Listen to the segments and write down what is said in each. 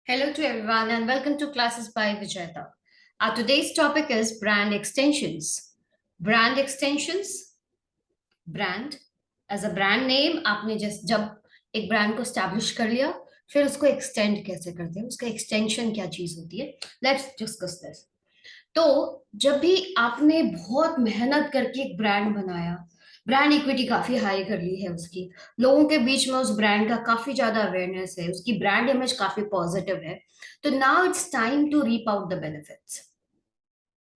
Hello to everyone and welcome to Classes by Vijayata. Our today's topic is brand extensions. Brand extensions, brand as a brand name आपने जब एक brand को establish कर लिया फिर उसको एक्सटेंड कैसे करते हैं, उसका एक्सटेंशन क्या चीज होती है, लेट्स डिस्कस दिस। तो जब भी आपने बहुत मेहनत करके एक ब्रांड बनाया, ब्रांड इक्विटी काफी हाई कर ली है उसकी, लोगों के बीच में उस ब्रांड का काफी ज्यादा अवेयरनेस है, उसकी ब्रांड इमेज काफी पॉजिटिव है, तो now it's time to reap out the benefits.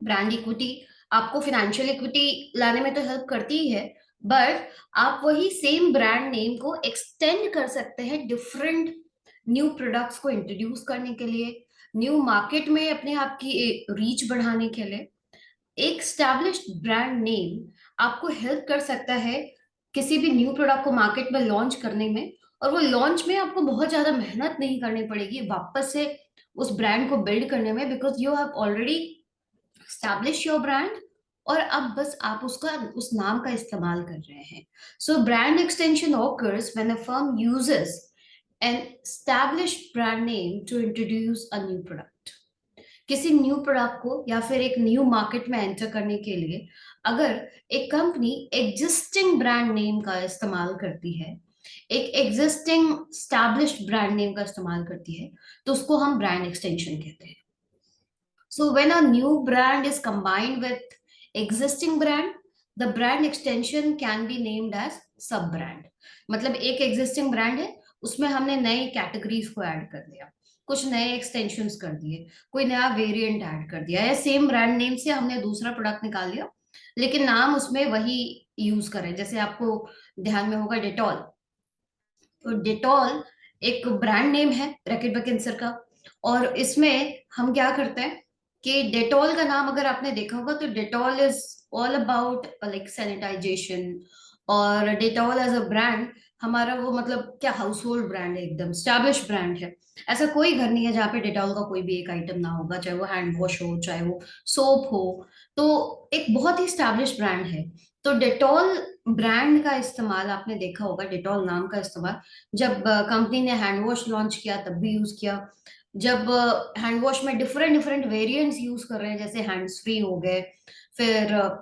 Brand equity आपको फाइनेंशियल इक्विटी लाने में तो हेल्प करती ही है, बट आप वही सेम ब्रांड नेम को एक्सटेंड कर सकते हैं डिफरेंट न्यू प्रोडक्ट्स को इंट्रोड्यूस करने के लिए, न्यू मार्केट में अपने आप की रीच बढ़ाने के लिए। एक स्टैब्लिश्ड ब्रांड नेम आपको हेल्प कर सकता है किसी भी न्यू प्रोडक्ट को मार्केट में लॉन्च करने में, और वो लॉन्च में आपको बहुत ज्यादा मेहनत नहीं करनी पड़ेगी वापस से उस ब्रांड को बिल्ड करने में, because you have already establish your brand और अब बस आप उसका उस नाम का इस्तेमाल कर रहे हैं। So brand extension occurs when a firm uses an established brand name to introduce a new product। किसी न्यू प्रोडक्ट को या फिर एक न्यू मार्केट में एंटर करने के लिए अगर एक कंपनी एग्जिस्टिंग ब्रांड नेम का इस्तेमाल करती है, एक एग्जिस्टिंग स्टैब्लिश्ड ब्रांड नेम का इस्तेमाल करती है, तो उसको हम ब्रांड एक्सटेंशन कहते हैं। So when a new brand is combined with existing brand, the brand extension can be named as sub brand। मतलब एक existing brand है, उसमें हमने नई कैटेगरीज को ऐड कर दिया, कुछ नए एक्सटेंशंस कर दिए, कोई नया वेरिएंट ऐड कर दिया, या सेम ब्रांड नेम से हमने दूसरा प्रोडक्ट निकाल लिया लेकिन नाम उसमें वही यूज करें। जैसे आपको ध्यान में होगा डेटॉल, तो डेटॉल एक ब्रांड नेम है रैकेट बकिंसर का, और इसमें हम क्या करते हैं कि डेटॉल का नाम अगर आपने देखा होगा तो Dettol is all about like sanitization, और डेटॉल एज अ ब्रांड हमारा वो मतलब क्या हाउस होल्ड ब्रांड है, एकदम स्टैब्लिश ब्रांड है। ऐसा कोई घर नहीं है जहाँ पे डेटॉल का कोई भी एक आइटम ना होगा, चाहे वो हैंड वॉश हो चाहे वो सोप हो, तो एक बहुत ही स्टैब्लिश ब्रांड है। तो डेटॉल ब्रांड का इस्तेमाल आपने देखा होगा, डेटॉल नाम का इस्तेमाल जब कंपनी ने हैंड वॉश लॉन्च किया तब भी यूज किया, जब हैंड वॉश में डिफरेंट डिफरेंट वेरिएंट्स यूज कर रहे हैं जैसे हैंड्स फ्री हो गए, फिर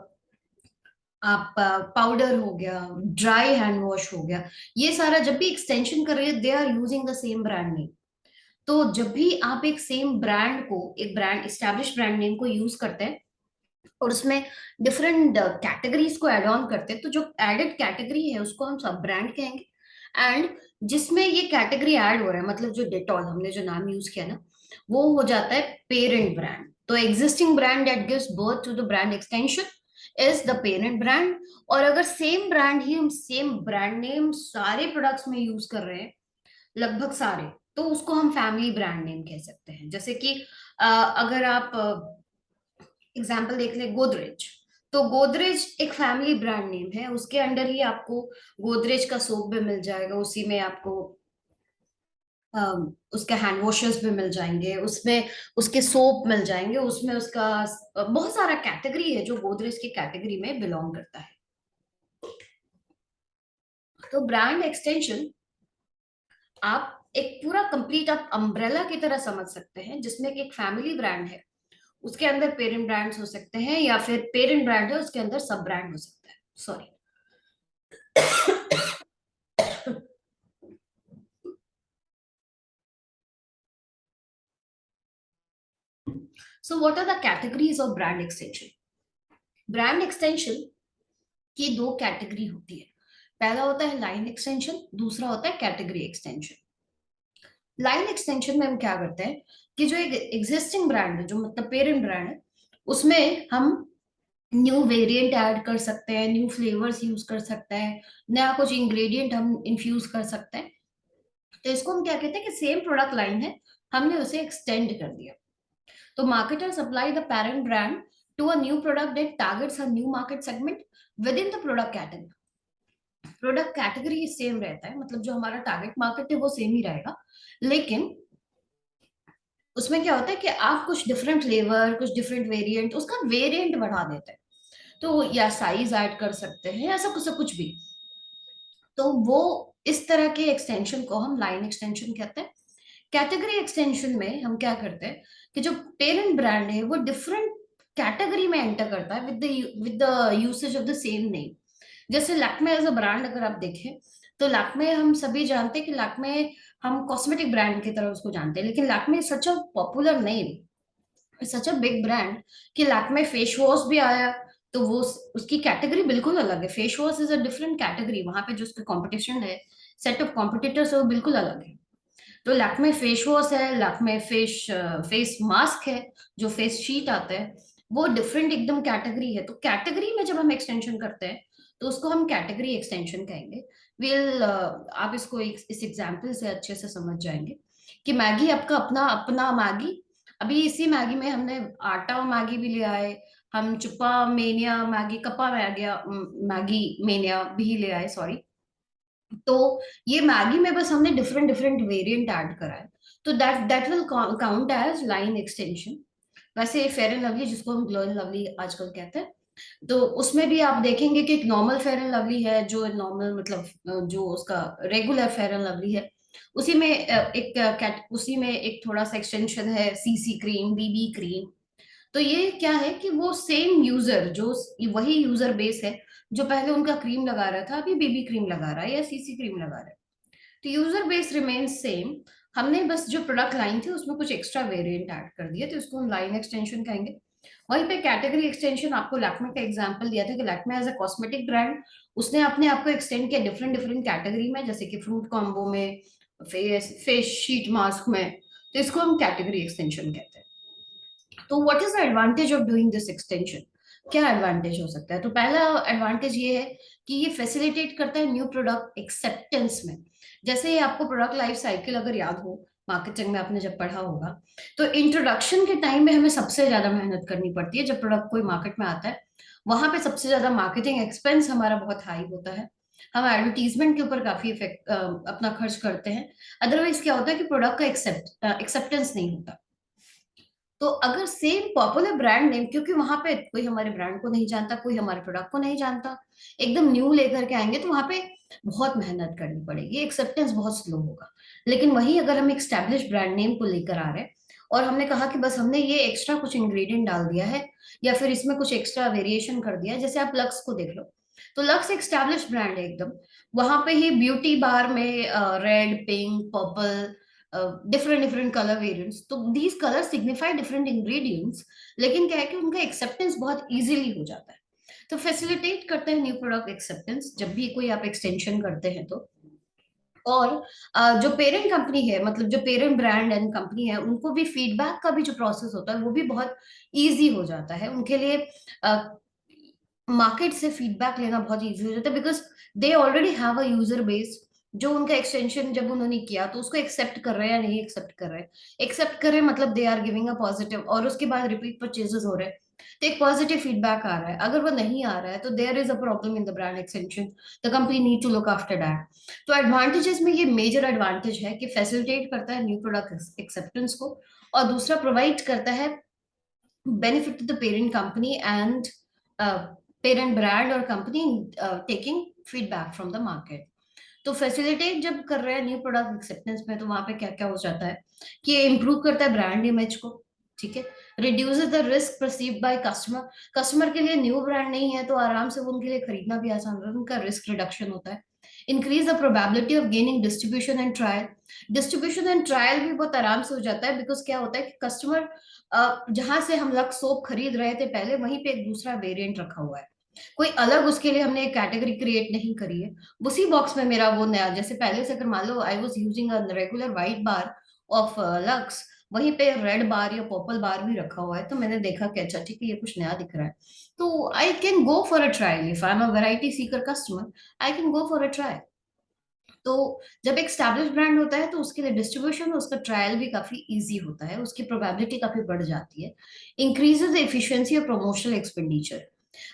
आप पाउडर हो गया, ड्राई हैंड वॉश हो गया, ये सारा जब भी एक्सटेंशन कर रहे हैं they are using the same brand name. तो जब भी आप एक सेम ब्रांड को, एक ब्रांड एस्टैब्लिश ब्रांड नेम को यूज करते हैं और उसमें डिफरेंट कैटेगरीज को ऐड ऑन करते हैं, तो जो एडेड कैटेगरी है उसको हम सब ब्रांड कहेंगे। एंड जिसमें ये कैटेगरी ऐड हो रहा है, मतलब जो डेटॉल हमने जो नाम यूज किया ना, वो हो जाता है पेरेंट ब्रांड। तो existing brand that gives birth to the brand extension is the parent brand. और अगर सेम ब्रांड ही हम सेम ब्रांड नेम सारे प्रोडक्ट्स में यूज कर रहे हैं, लगभग सारे, तो उसको हम फैमिली ब्रांड नेम कह सकते हैं। जैसे कि अगर आप एग्जाम्पल देख ले गोदरेज, तो गोदरेज एक फैमिली ब्रांड नेम है, उसके अंडर ही आपको गोदरेज का सोप भी मिल जाएगा, उसी में आपको उसके हैंड वॉशेस भी मिल जाएंगे, उसमें उसके सोप मिल जाएंगे, उसमें उसका बहुत सारा कैटेगरी है जो गोदरेज की कैटेगरी में बिलोंग करता है। तो ब्रांड एक्सटेंशन आप एक पूरा कंप्लीट आप अम्ब्रेला की तरह समझ सकते हैं, जिसमें कि एक फैमिली ब्रांड है, उसके अंदर पेरेंट ब्रांड्स हो सकते हैं, या फिर पेरेंट ब्रांड है उसके अंदर सब ब्रांड हो सकता है। Sorry. So what are the categories of brand extension? Brand extension की दो कैटेगरी होती है, पहला होता है लाइन एक्सटेंशन, दूसरा होता है कैटेगरी एक्सटेंशन। लाइन एक्सटेंशन में हम क्या करते हैं कि जो एक एग्जिस्टिंग ब्रांड है, जो मतलब पेरेंट ब्रांड है, उसमें हम न्यू वेरिएंट ऐड कर सकते हैं, न्यू फ्लेवर्स यूज कर सकते हैं, नया कुछ इंग्रेडिएंट हम इन्फ्यूज कर सकते हैं। तो इसको हम क्या कहते हैं कि सेम प्रोडक्ट लाइन है, हमने उसे एक्सटेंड कर दिया। तो marketers apply the parent brand to a new product that targets a new market segment within the product category। Product category same रहता है, मतलब जो हमारा टारगेट मार्केट है वो सेम ही रहेगा, लेकिन उसमें क्या होता है कि आप कुछ डिफरेंट फ्लेवर, कुछ डिफरेंट वेरिएंट, उसका वेरिएंट बढ़ा देते हैं, तो या साइज ऐड कर सकते हैं, ऐसा कुछ भी। तो वो इस तरह के एक्सटेंशन को हम लाइन एक्सटेंशन कहते हैं। कैटेगरी एक्सटेंशन में हम क्या करते हैं कि जो पेरेंट ब्रांड है वो डिफरेंट कैटेगरी में एंटर करता है with the usage of the same name. जैसे लैक्मे एज अ ब्रांड अगर आप देखें तो लैक्मे हम सभी जानते हैं कि लैक्मे हम कॉस्मेटिक ब्रांड की तरह उसको जानते हैं, लेकिन Lakme such a popular name, such a big brand कि लैक्मे फेस वॉश भी आया तो वो उसकी कैटेगरी बिल्कुल अलग है। Face wash is a different category, वहां पे जो उसके कॉम्पिटिशन है, सेट ऑफ कॉम्पिटिटर्स है, वो बिल्कुल अलग है। तो लैक्मे फेस वॉश है, लैक्मे फेस मास्क है, जो फेस शीट आता है, वो डिफरेंट एकदम कैटेगरी है। तो कैटेगरी में जब हम एक्सटेंशन करते हैं तो उसको हम कैटेगरी एक्सटेंशन कहेंगे। आप इसको इस एग्जाम्पल से अच्छे से समझ जाएंगे कि मैगी आपका अपना अपना मैगी, अभी इसी मैगी में हमने आटा मैगी भी ले आए, हम cuppa mania Maggi, cuppa Maggi mania भी ले आए, सॉरी। तो ये मैगी में बस हमने डिफरेंट डिफरेंट वेरिएंट ऐड करा है, तो that will count as line extension. वैसे फेयर एंड लवली जिसको हम ग्लो एंड लवली आजकल कहते हैं, तो उसमें भी आप देखेंगे कि एक नॉर्मल फेयर एंड लवली है, जो नॉर्मल मतलब जो उसका रेगुलर फेयर एंड लवली है, उसी में उसी में एक थोड़ा सा एक्सटेंशन है सीसी क्रीम, बीबी क्रीम। तो ये क्या है कि वो सेम यूजर जो वही यूजर बेस है जो पहले उनका क्रीम लगा रहा था, अभी बेबी क्रीम लगा रहा है या सीसी क्रीम लगा रहा है, तो यूजर बेस रिमेन्स सेम। हमने बस जो प्रोडक्ट लाइन थी उसमें कुछ एक्स्ट्रा वेरिएंट ऐड कर दिया, तो उसको हम लाइन एक्सटेंशन कहेंगे। वहीं पे कैटेगरी एक्सटेंशन, आपको लैक्मे का एग्जांपल दिया था कि Lakme as a cosmetic brand उसने अपने आप को एक्सटेंड किया डिफरेंट डिफरेंट कैटेगरी में, जैसे कि फ्रूट कॉम्बो में, फेस शीट मास्क में, तो इसको हम कैटेगरी एक्सटेंशन कहते हैं। तो what is the advantage of doing this extension? क्या एडवांटेज हो सकता है? तो पहला एडवांटेज ये है कि ये फैसिलिटेट करता है न्यू प्रोडक्ट एक्सेप्टेंस में। जैसे ये आपको प्रोडक्ट लाइफ साइकिल अगर याद हो, मार्केटिंग में आपने जब पढ़ा होगा, तो इंट्रोडक्शन के टाइम में हमें सबसे ज्यादा मेहनत करनी पड़ती है। जब प्रोडक्ट कोई मार्केट में आता है वहां पे सबसे ज्यादा मार्केटिंग एक्सपेंस हमारा बहुत हाई होता है, हम एडवर्टीजमेंट के ऊपर काफी इफेक्ट अपना खर्च करते हैं। अदरवाइज क्या होता है कि प्रोडक्ट का एक्सेप्टेंस नहीं होता। तो अगर सेम पॉपुलर ब्रांड नेम, क्योंकि वहां पे कोई हमारे ब्रांड को नहीं जानता, कोई हमारे प्रोडक्ट को नहीं जानता, एकदम न्यू लेकर के आएंगे तो वहां पे बहुत मेहनत करनी पड़ेगी, एक्सेप्टेंस बहुत स्लो होगा। लेकिन वही अगर हम एक स्टैब्लिश ब्रांड नेम को लेकर आ रहे हैं और हमने कहा कि बस हमने ये एक्स्ट्रा कुछ इंग्रेडिएंट डाल दिया है या फिर इसमें कुछ एक्स्ट्रा वेरिएशन कर दिया है, जैसे आप लक्स को देख लो, तो लक्स एक स्टैब्लिश ब्रांड है एकदम। वहां पे ही ब्यूटी बार में red, pink, purple, different different colour variants, तो these colour signify different ingredients, लेकिन क्या है कि उनका एक्सेप्टेंस बहुत इजीली हो जाता है। तो फैसिलिटेट करते हैं न्यू प्रोडक्ट एक्सेप्टेंस जब भी कोई आप एक्सटेंशन करते हैं तो। और जो पेरेंट कंपनी है, मतलब जो पेरेंट ब्रांड एंड कंपनी है, उनको भी फीडबैक का भी जो प्रोसेस होता है वो भी बहुत इजी हो जाता है उनके लिए। मार्केट से फीडबैक लेना बहुत इजी हो जाता है, because they already have a user base जो उनका एक्सटेंशन जब उन्होंने किया तो उसको एक्सेप्ट कर रहे हैं या नहीं एक्सेप्ट कर रहे हैं। एक्सेप्ट कर रहे हैं मतलब they are giving a positive, और उसके बाद रिपीट परचेजेस हो रहे हैं तो एक पॉजिटिव फीडबैक आ रहा है। अगर वो नहीं आ रहा है तो there is a problem in the brand extension, the company need to look after that. तो एडवांटेजेस में ये मेजर एडवांटेज है कि फैसिलिटेट करता है न्यू प्रोडक्ट एक्सेप्टेंस को, और दूसरा प्रोवाइड करता है benefit to the parent company and parent brand और company taking feedback from the market। तो फैसिलिटेट जब कर रहे हैं न्यू प्रोडक्ट एक्सेप्टेंस में तो वहां पे क्या क्या हो जाता है कि ये इंप्रूव करता है ब्रांड इमेज को, ठीक है। Reduces the risk perceived by customer, customer के लिए न्यू ब्रांड नहीं है तो आराम से वो उनके लिए खरीदना भी आसान होता है, उनका रिस्क रिडक्शन होता है। Increase the probability of gaining distribution and trial, distribution and trial भी बहुत आराम से हो जाता है, बिकॉज क्या होता है कि कस्टमर जहां से हम लक्स सोप खरीद रहे थे पहले, वहीं पे एक दूसरा वेरिएंट रखा हुआ है, कोई अलग उसके लिए हमने एक कैटेगरी क्रिएट नहीं करी है। उसी बॉक्स में मेरा वो नया, जैसे पहले से अगर मान लो I was using a regular white bar of Lux, वहीं पे रेड बार या पर्पल बार भी रखा हुआ है, तो मैंने देखा कि अच्छा ठीक है ये कुछ नया दिख रहा है, तो I can go for a trial. If I am a variety Sikar customer, I can go for a trial. तो जब एक स्टैब्लिश ब्रांड होता है तो उसके लिए डिस्ट्रीब्यूशन, उसका ट्रायल भी काफी इजी होता है, उसकी प्रोबेबिलिटी काफी बढ़ जाती है। Increases efficiency of promotional expenditure,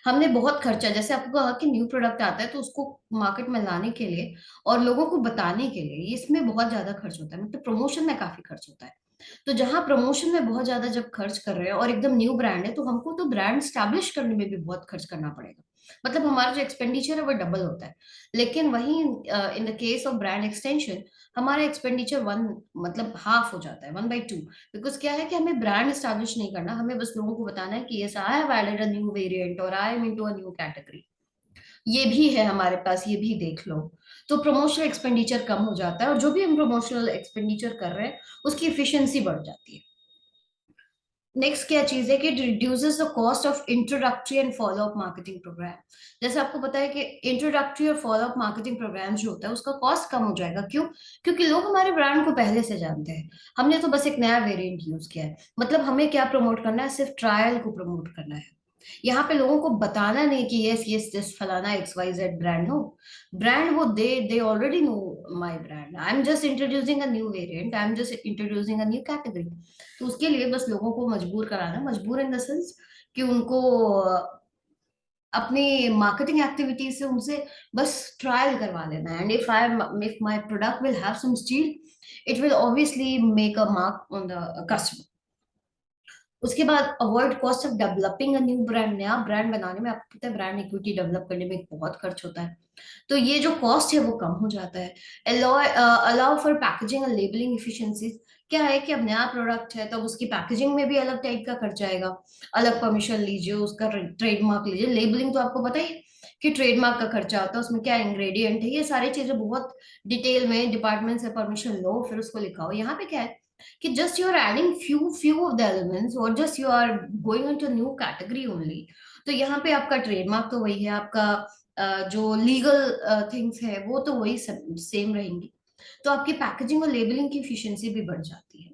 हमने बहुत खर्चा, जैसे आपको कहा कि न्यू प्रोडक्ट आता है तो उसको मार्केट में लाने के लिए और लोगों को बताने के लिए इसमें बहुत ज्यादा खर्च होता है, मतलब प्रमोशन में काफी खर्च होता है। तो जहां प्रमोशन में बहुत ज्यादा जब खर्च कर रहे हैं और एकदम न्यू ब्रांड है तो हमको तो ब्रांड स्टैब्लिश करने में भी बहुत खर्च करना पड़ेगा। मतलब हमारा जो एक्सपेंडिचर है वो डबल होता है। लेकिन वही in the case of brand extension हमारा एक्सपेंडिचर वन मतलब हाफ हो जाता है, 1/2। बिकॉज क्या है कि हमें ब्रांड एस्टैब्लिश नहीं करना, हमें बस लोगों को बताना है कि yes I have added a new variant और I am into a new category, ये भी है हमारे पास, ये भी देख लो। तो प्रमोशनल एक्सपेंडिचर कम हो जाता है और जो भी हम प्रमोशनल एक्सपेंडिचर कर रहे हैं उसकी एफिशिएंसी बढ़ जाती है। नेक्स्ट क्या चीज है कि it reduces the cost of introductory and follow up marketing program. जैसे आपको पता है कि इंट्रोडक्टरी और फॉलो अप मार्केटिंग प्रोग्राम जो होता है उसका कॉस्ट कम हो जाएगा। क्यों? क्योंकि लोग हमारे ब्रांड को पहले से जानते हैं। हमने तो बस एक नया वेरिएंट यूज किया है, मतलब हमें क्या प्रमोट करना है, सिर्फ ट्रायल को प्रमोट करना है। यहाँ पे लोगों को बताना नहीं कि यस यस दिस फलाना XYZ ब्रांड हो। ब्रांड वो they already know my brand, I am just introducing a new variant, I am just introducing a new category. तो उसके लिए बस लोगों को मजबूर कराना, मजबूर इन द सेंस कि उनको अपनी मार्केटिंग एक्टिविटी से उनसे बस ट्रायल करवा लेना है। And if my product will have some steel, it will obviously make a mark on the customer. उसके बाद avoid cost of developing a new brand. नया ब्रांड बनाने में आपको पता है ब्रांड इक्विटी डेवलप करने में बहुत खर्च होता है, तो ये जो कॉस्ट है वो कम हो जाता है। अलाउ फॉर पैकेजिंग और लेबलिंग इफिशिएंसीज। क्या है कि अब नया प्रोडक्ट है तो अब उसकी पैकेजिंग में भी अलग टाइप का खर्चा आएगा, अलग परमिशन लीजिए, उसका ट्रेडमार्क लीजिए। लेबलिंग तो आपको पता ही है कि ट्रेडमार्क का खर्चा आता है, उसमें क्या इंग्रेडिएंट है, ये सारी चीजें बहुत डिटेल में डिपार्टमेंट से परमिशन लो फिर उसको लिखाओ। यहाँ पे क्या है कि just you are adding few of the elements और just you are going into new category only. तो यहाँ पे आपका ट्रेडमार्क तो वही है, आपका जो लीगल थिंग्स है वो तो वही सेम रहेंगी। तो आपकी पैकेजिंग और लेबलिंग की एफिशिएंसी भी बढ़ जाती है।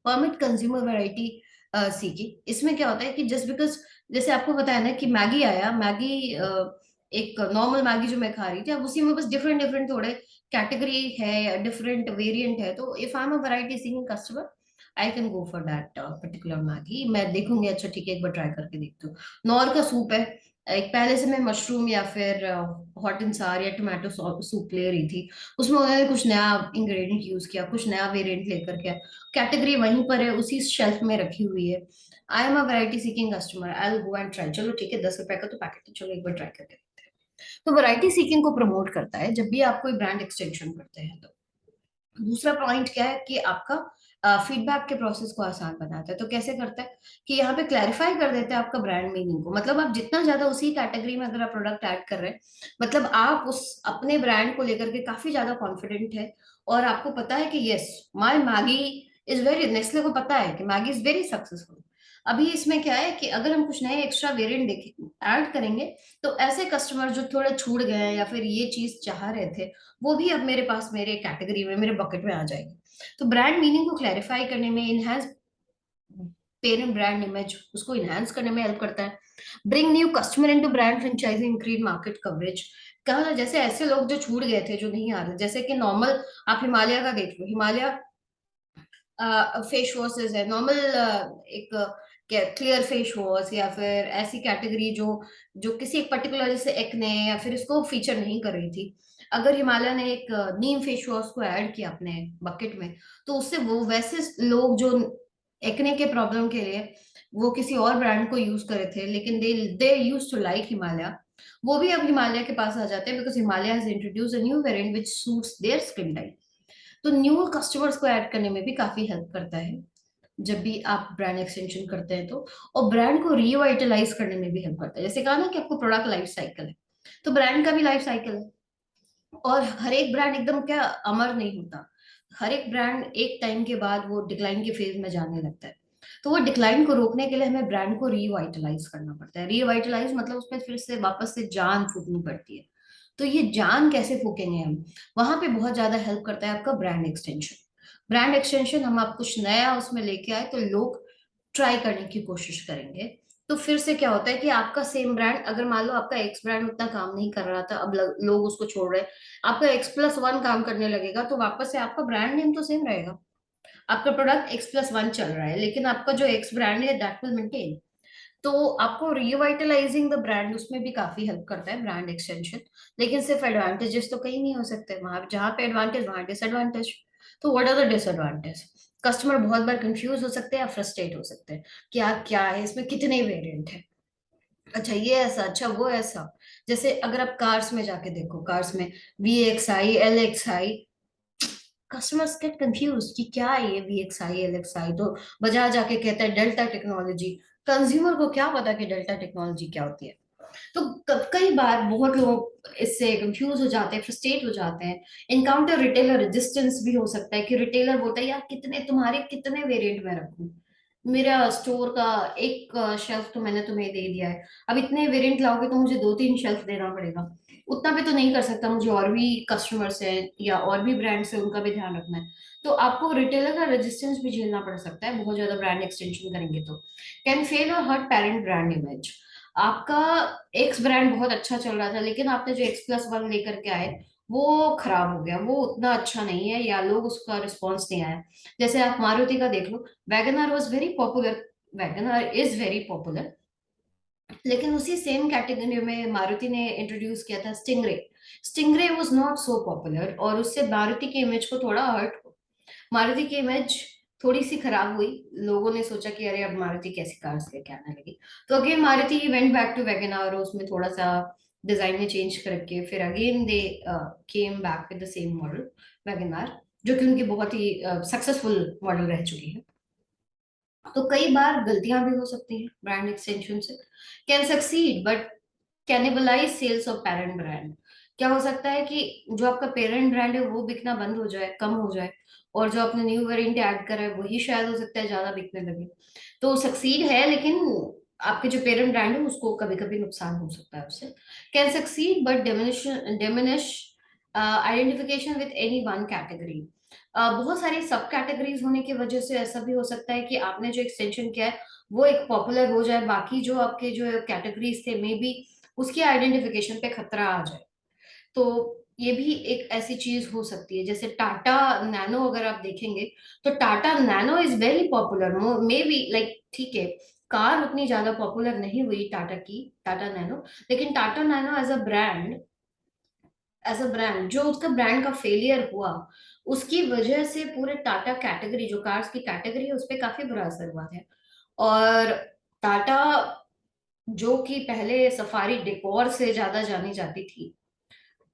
Permit consumer variety seeking. इसमें क्या होता है कि जस्ट बिकॉज जैसे आपको बताया ना कि मैगी आया, मैगी एक नॉर्मल मैगी जो मैं खा रही थी, अब उसी में बस डिफरेंट डिफरेंट थोड़े कैटेगरी है या डिफरेंट वेरिएंट है, तो if I am a variety seeking customer I can go for that particular Maggi. मैं देखूंगी अच्छा ठीक है एक बार ट्राई करके देखती हूँ। नॉर का सूप है, एक पहले से मैं मशरूम या फिर हॉट एंड सार या टोमेटो सूप ले रही थी, उसमें उन्होंने कुछ नया इंग्रेडिएंट यूज किया, कुछ नया वेरिएंट लेकर के, कैटेगरी वहीं पर है, उसी शेल्फ में रखी हुई है। I am a variety seeking customer, I will go and try. चलो ठीक है, 10 रुपए का तो पैकेट है, चलो एक बार ट्राई करके देखते हैं। तो वैरायटी सीकिंग को प्रमोट करता है जब भी आप कोई ब्रांड एक्सटेंशन करते हैं। तो दूसरा पॉइंट क्या है कि आपका फीडबैक के प्रोसेस को आसान बनाता है। तो कैसे करता है कि यहाँ पे क्लैरिफाई कर देते हैं आपका ब्रांड मीनिंग को। मतलब आप जितना ज्यादा उसी कैटेगरी में अगर आप प्रोडक्ट ऐड कर रहे हैं, मतलब आप उस अपने ब्रांड को लेकर के काफी ज्यादा कॉन्फिडेंट है और आपको पता है कि yes my Maggi is very, Nestle को पता है कि मैगी इज वेरी सक्सेसफुल। अभी इसमें क्या है कि अगर हम कुछ नए एक्स्ट्रा वेरिएंट देखें ऐड करेंगे, तो ऐसे कस्टमर जो थोड़े छूट गए हैं या फिर ये चीज चाह रहे थे, वो भी अब मेरे पास मेरे कैटेगरी में मेरे बकेट में आ जाएगी। तो ब्रांड मीनिंग को क्लैरिफाई करने में, इनहेंस पेरेंट ब्रांड इमेज उसको इनहेंस करने में हेल्प करता है। Bring new customer into brand franchising, increase market coverage. कहा ना जैसे ऐसे लोग जो छूट गए थे, जो नहीं आ रहे, जैसे कि नॉर्मल आप हिमालय का देख लो, हिमालय फेस वॉशेज है नॉर्मल, एक क्लियर फेस वॉश या फिर ऐसी कैटेगरी जो जो किसी एक पर्टिकुलर जैसे एक्ने या फिर इसको फीचर नहीं कर रही थी, अगर हिमालय ने एक नीम फेस वॉश को ऐड किया अपने बकेट में, तो उससे वो वैसे लोग जो एक्ने के प्रॉब्लम के लिए वो किसी और ब्रांड को यूज करे थे लेकिन दे यूज टू लाइक हिमालय, वो भी अब हिमालय के पास आ जाते हैं because Himalaya has introduce a new variant which suits their skin type. तो न्यू कस्टमर्स को ऐड करने में भी काफी हेल्प करता है जब भी आप ब्रांड एक्सटेंशन करते हैं तो। और ब्रांड को रिवाइटलाइज करने में भी हेल्प करता है। जैसे कहा ना कि आपको प्रोडक्ट लाइफ साइकिल है, तो ब्रांड का भी लाइफ साइकिल है। और हर एक ब्रांड एकदम क्या अमर नहीं होता, हर एक ब्रांड एक टाइम के बाद वो डिक्लाइन के फेज में जाने लगता है। तो वो डिक्लाइन को रोकने के लिए हमें ब्रांड को रिवाइटलाइज करना पड़ता है। रिवाइटलाइज मतलब उसमें फिर से वापस से जान फूकनी पड़ती है। तो ये जान कैसे फूकेंगे हम, वहां पे बहुत ज्यादा हेल्प करता है आपका ब्रांड एक्सटेंशन। ब्रांड एक्सटेंशन हम आप कुछ नया उसमें लेके आए तो लोग ट्राई करने की कोशिश करेंगे। तो फिर से क्या होता है कि आपका सेम ब्रांड, अगर मान लो आपका एक्स ब्रांड उतना काम नहीं कर रहा था, अब लोग उसको छोड़ रहे हैं, आपका X+1 काम करने लगेगा, तो वापस से आपका ब्रांड नेम तो सेम रहेगा, आपका प्रोडक्ट X+1 चल रहा है लेकिन आपका जो एक्स ब्रांड है दैट विल मेंटेन। तो आपको रिवाइटलाइजिंग द ब्रांड उसमें भी काफी हेल्प करता है ब्रांड एक्सटेंशन। लेकिन सिर्फ एडवांटेजेस तो कहीं नहीं हो सकते, वहां जहां पे एडवांटेज वहां डिसएडवांटेज। तो what are the disadvantage? Customer बहुत बार कंफ्यूज हो सकते हैं या फ्रस्ट्रेट हो सकते हैं कि यार क्या है इसमें, कितने वेरिएंट है। अच्छा ये ऐसा, अच्छा वो ऐसा। जैसे अगर आप कार्स में जाके देखो, कार्स में VXI LXI, customers get confuse कि क्या है ये VXI LXI। तो बजाज जाके कहता है डेल्टा टेक्नोलॉजी। कंज्यूमर को क्या पता कि डेल्टा टेक्नोलॉजी क्या होती है। तो कई बार बहुत लोग इससे कंफ्यूज हो जाते हैं, फ्रस्ट्रेट हो जाते हैं। इनकाउंटर रिटेलर रेजिस्टेंस भी हो सकता है कि रिटेलर बोलता है यार कितने तुम्हारे कितने वेरिएंट में रखूं, मेरा स्टोर का एक शेल्फ तो मैंने तुम्हें दे दिया है, अब इतने वेरिएंट लाओगे तो मुझे 2-3 शेल्फ देना पड़ेगा। उतना भी तो नहीं कर सकता, मुझे और भी कस्टमर्स हैं या और भी ब्रांड्स हैं, उनका भी ध्यान रखना है। तो आपको रिटेलर का रेजिस्टेंस भी झेलना पड़ सकता है बहुत ज्यादा ब्रांड एक्सटेंशन करेंगे तो। कैन फेल और हर्ट पेरेंट ब्रांड इमेज। आपका एक्स ब्रांड बहुत अच्छा चल रहा था, लेकिन आपने जो X+1 लेकर के आए वो खराब हो गया, वो उतना अच्छा नहीं है या लोग उसका रिस्पॉन्स नहीं आया। जैसे आप मारुति का देख लो, WagonR was very popular, WagonR is very popular, लेकिन उसी सेम कैटेगरी में मारुति ने इंट्रोड्यूस किया था stingray. Stingray was not so popular और उससे मारुति की इमेज को थोड़ा हर्ट, मारुति की इमेज थोड़ी सी खराब हुई। लोगों ने सोचा कि अरे अब मारुति कैसी कार्स लेके आने लगी। तो again Maruti went back to wagon R, उसमें थोड़ा सा डिजाइन में चेंज करके फिर again they came back with the same model wagon R, जो कि उनकी बहुत ही सक्सेसफुल मॉडल रह चुकी है। तो कई बार गलतियां भी हो सकती हैं ब्रांड एक्सटेंशन से। Can succeed but cannibalise sales of parent brand. क्या हो सकता है कि जो आपका पेरेंट ब्रांड है वो बिकना बंद हो जाए, कम हो जाए, और जो आपने न्यू वेरिएंट ऐड करा है वही शायद हो सकता है ज्यादा बिकने लगे। तो सक्सीड है, लेकिन आपके जो पेरेंट ब्रांड है उसको कभी कभी नुकसान हो सकता है उससे। Can succeed but diminish identification with any one category. बहुत सारी सब कैटेगरीज होने की वजह से ऐसा भी हो सकता है कि आपने जो एक्सटेंशन किया है वो एक पॉपुलर हो जाए, बाकी जो आपके जो कैटेगरीज थे मे बी उसकी आइडेंटिफिकेशन पे खतरा आ जाए। तो ये भी एक ऐसी चीज हो सकती है। जैसे टाटा नैनो अगर आप देखेंगे, तो Tata nano is very popular, may be like, ठीक है, कार उतनी ज्यादा पॉपुलर नहीं हुई टाटा की, टाटा नैनो, लेकिन Tata Nano as a brand जो उसका ब्रांड का फेलियर हुआ, उसकी वजह से पूरे टाटा कैटेगरी, जो कार्स की कैटेगरी है, उस पर काफी बुरा असर हुआ है। और टाटा जो कि पहले सफारी डेकोर से ज्यादा जानी जाती थी,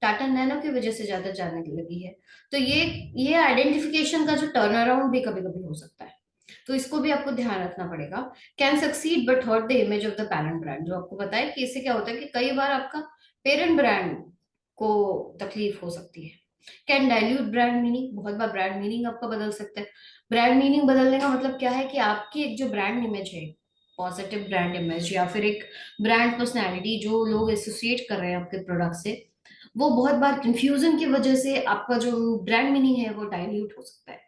टाटा नैनो की वजह से ज्यादा जाने लगी है। तो ये आइडेंटिफिकेशन का जो टर्न अराउंड भी कभी कभी हो सकता है। तो इसको भी आपको ध्यान रखना पड़ेगा। Can succeed but hurt the image of the parent brand, जो आपको पता है कि इससे क्या होता है कि कई बार आपका पेरेंट ब्रांड को तकलीफ हो सकती है। कैन डाइल्यूट ब्रांड मीनिंग, बहुत बार ब्रांड मीनिंग आपका बदल सकता है। ब्रांड मीनिंग बदलने का मतलब क्या है कि आपकी एक जो ब्रांड इमेज है, पॉजिटिव ब्रांड इमेज या फिर एक ब्रांड पर्सनैलिटी जो लोग एसोसिएट कर रहे हैं आपके प्रोडक्ट से, वो बहुत बार कंफ्यूजन की वजह से आपका जो ब्रांड मीनिंग है वो डाइल्यूट हो सकता है।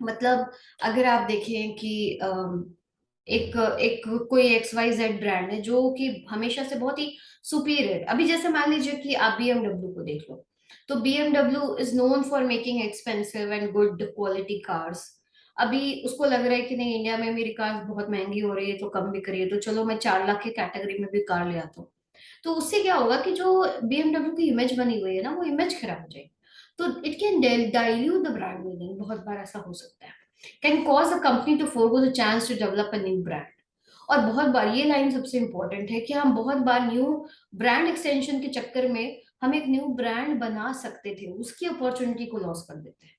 मतलब अगर आप देखें कि एक एक कोई XYZ ब्रांड है जो कि हमेशा से बहुत ही सुपीरियर, अभी जैसे मान लीजिए कि आप BMW को देख लो, तो BMW is known for making expensive and good quality cars. अभी उसको लग रहा है कि नहीं, इंडिया में मेरी कार बहुत महंगी हो रही है तो कम बिक रही है, तो चलो मैं 4 लाख के कैटेगरी में भी कार ले आता हूँ। तो उससे क्या होगा कि जो BMW की इमेज बनी हुई है ना, वो इमेज खराब हो जाएगी। तो it can dilute the brand meaning, बहुत बार ऐसा हो सकता है। Can cause a company to forgo the chance to develop a new brand. और बहुत बार ये लाइन सबसे इंपॉर्टेंट है कि हम बहुत बार न्यू ब्रांड एक्सटेंशन के चक्कर में हम एक न्यू ब्रांड बना सकते थे, उसकी अपॉर्चुनिटी को लॉस कर देते हैं।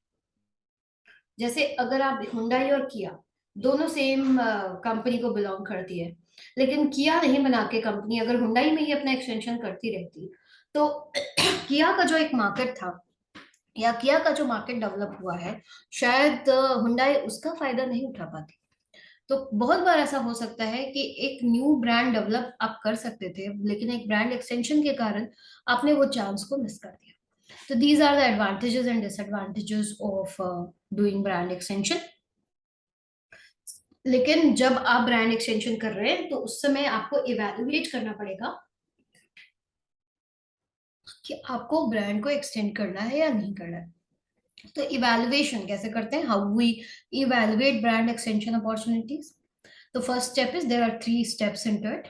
जैसे अगर आप हुंडई और किया दोनों सेम कंपनी को बिलोंग करती है, लेकिन किया नहीं बना के कंपनी अगर हुंडई में ही अपना एक्सटेंशन करती रहती, तो किया का जो एक मार्केट था या किया का जो मार्केट डेवलप हुआ है, शायद हुंडई उसका फायदा नहीं उठा पाती। तो बहुत बार ऐसा हो सकता है कि एक न्यू ब्रांड डेवलप आप कर सकते थे, लेकिन एक ब्रांड एक्सटेंशन के कारण आपने वो चांस को मिस कर दिया। तो these are the advantages and disadvantages of doing brand extension. लेकिन जब आप ब्रांड एक्सटेंशन कर रहे हैं तो उस समय आपको इवेलुएट करना पड़ेगा कि आपको ब्रांड को एक्सटेंड करना है या नहीं करना है। तो इवेलुएशन कैसे करते हैं, how we evaluate brand extension opportunities. तो first step is, there are 3 steps into it.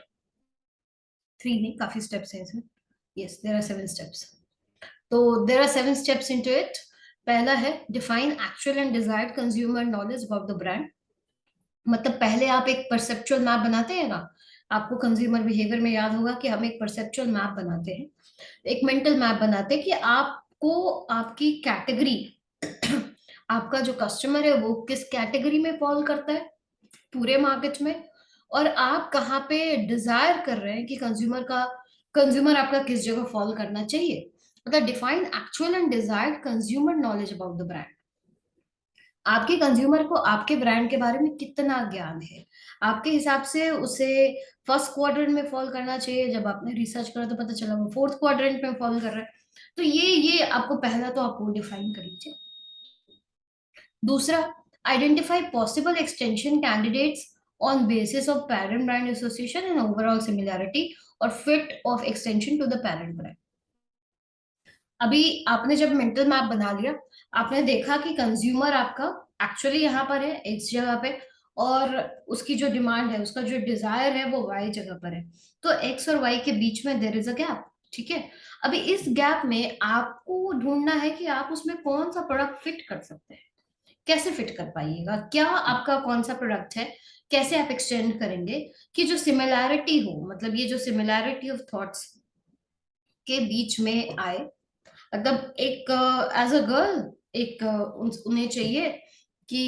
3 नहीं, काफी स्टेप्स हैं इसमें। Yes, there are 7 steps. तो there are 7 steps into it. पहला है define actual and desired consumer knowledge about the brand. मतलब पहले आप एक परसेप्चुअल मैप बनाते हैं ना, आपको कंज्यूमर बिहेवियर में याद होगा कि हम एक परसेप्चुअल मैप बनाते हैं, एक मेंटल मैप बनाते हैं कि आपको आपकी कैटेगरी आपका जो कस्टमर है वो किस कैटेगरी में फॉल करता है पूरे मार्केट में, और आप कहाँ पे डिजायर कर रहे हैं कि कंज्यूमर आपका किस जगह फॉल करना चाहिए। मतलब define actual and desired consumer knowledge about the brand. आपके कंज्यूमर को आपके ब्रांड के बारे में कितना ज्ञान है, आपके हिसाब से उसे फर्स्ट क्वाड्रेंट में फॉल करना चाहिए, जब आपने रिसर्च करा तो पता चला वो फोर्थ क्वाड्रेंट में फॉल कर रहा है। तो ये आपको पहला तो आपको डिफाइन कर लीजिए। दूसरा, identify possible extension candidates on basis of parent brand association and overall similarity और fit of extension to the parent brand. अभी आपने जब मेंटल मैप बना लिया, आपने देखा कि कंज्यूमर आपका एक्चुअली यहाँ पर है इस जगह पे, और उसकी जो डिमांड है, उसका जो डिजायर है वो वाई जगह पर है। तो एक्स और वाई के बीच में देयर इज अ गैप। ठीक है, अभी इस गैप में आपको ढूंढना है कि आप उसमें कौन सा प्रोडक्ट फिट कर सकते हैं। कैसे फिट कर पाइएगा, क्या आपका कौन सा प्रोडक्ट है, कैसे आप एक्सटेंड करेंगे कि जो सिमिलैरिटी हो, मतलब ये जो सिमिलैरिटी ऑफ थॉट्स के बीच में आए। मतलब एक एज अ गर्ल, एक उन्हें चाहिए कि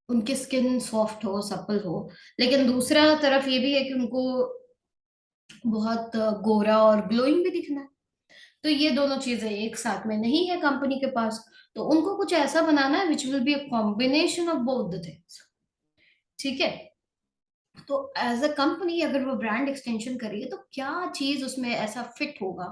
उनकी स्किन सॉफ्ट हो, सपल हो, लेकिन दूसरा तरफ ये भी है कि उनको बहुत गोरा और ग्लोइंग भी दिखना है। तो ये दोनों चीजें एक साथ में नहीं है कंपनी के पास, तो उनको कुछ ऐसा बनाना है which will be a combination of both the things. ठीक है, तो एज अ कंपनी अगर वो ब्रांड एक्सटेंशन करिए तो क्या चीज उसमें ऐसा फिट होगा,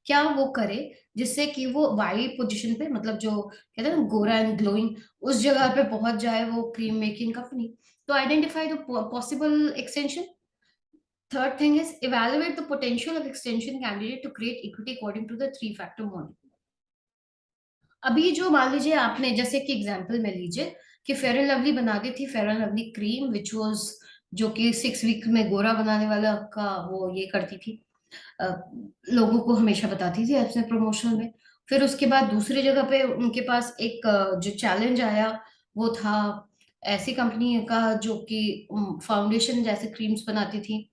क्या वो करे जिससे कि वो वाई पोजीशन पे, मतलब जो कहते हैं ना गोरा एंड ग्लोइंग, उस जगह पे पहुंच जाए वो क्रीम मेकिंग कंपनी। तो identify the possible extension. Third thing is evaluate the potential of extension candidate to create equity according to the three factor model. अभी जो मान लीजिए आपने, जैसे कि एग्जांपल में लीजिए कि फेयर एंड लवली बना दी थी fair and lovely cream which was, जो कि 6 वीक में गोरा बनाने वाला का वो ये करती थी, अ, लोगों को हमेशा बताती थी अपने प्रमोशन में। फिर उसके बाद दूसरी जगह पे उनके पास एक जो चैलेंज आया वो था ऐसी कंपनी का जो कि फाउंडेशन जैसे क्रीम्स बनाती थी,